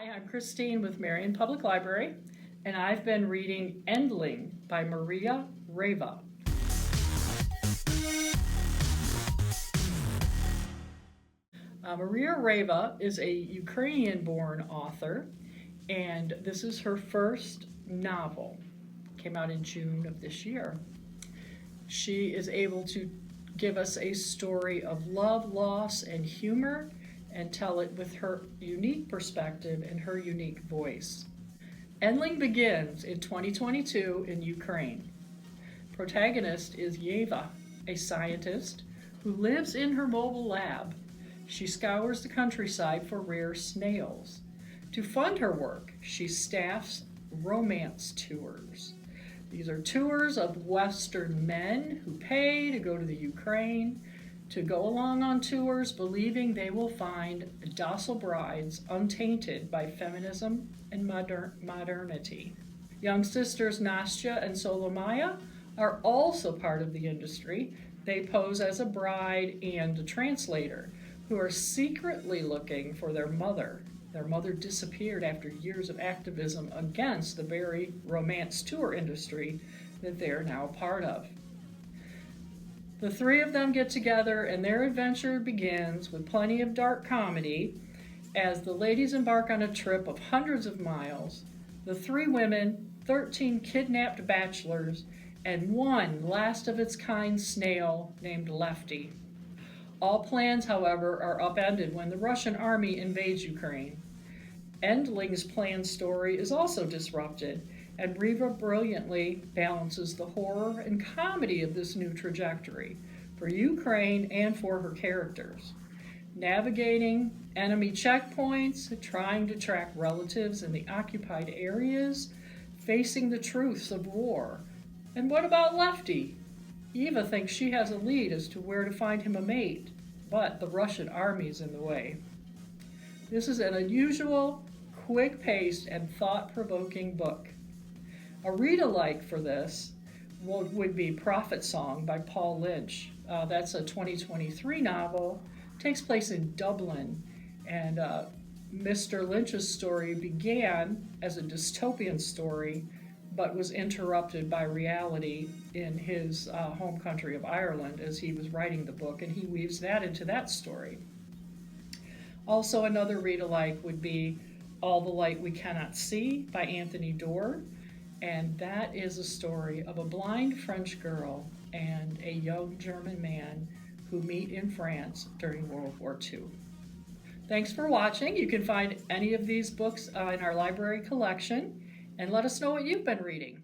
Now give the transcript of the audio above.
Hi, I'm Kristinne with Marion Public Library, and I've been reading Endling by Maria Reva. Maria Reva is a Ukrainian-born author, and this is her first novel. Came out in June of this year. She is able to give us a story of love, loss, and humor, and tell it with her unique perspective and her unique voice. Endling begins in 2022 in Ukraine. Protagonist is Yeva, a scientist who lives in her mobile lab. She scours the countryside for rare snails. To fund her work, she staffs romance tours. These are tours of Western men who pay to go to the Ukraine, to go along on tours believing they will find docile brides untainted by feminism and modernity. Young sisters Nastya and Solomaya are also part of the industry. They pose as a bride and a translator who are secretly looking for their mother. Their mother disappeared after years of activism against the very romance tour industry that they are now part of. The three of them get together and their adventure begins with plenty of dark comedy as the ladies embark on a trip of hundreds of miles. The three women, 13 kidnapped bachelors, and one last-of-its-kind snail named Lefty. All plans, however, are upended when the Russian army invades Ukraine. Endling's planned story is also disrupted, and Reva brilliantly balances the horror and comedy of this new trajectory for Ukraine and for her characters. Navigating enemy checkpoints, trying to track relatives in the occupied areas, facing the truths of war. And what about Lefty? Eva thinks she has a lead as to where to find him a mate, but the Russian army's in the way. This is an unusual, quick-paced, and thought-provoking book. A read-alike for this would be Prophet Song by Paul Lynch. That's a 2023 novel, takes place in Dublin, and Mr. Lynch's story began as a dystopian story, but was interrupted by reality in his home country of Ireland as he was writing the book, and he weaves that into that story. Also, another read-alike would be All the Light We Cannot See by Anthony Doerr, and that is a story of a blind French girl and a young German man who meet in France during World War II. Thanks for watching. You can find any of these books in our library collection, and let us know what you've been reading.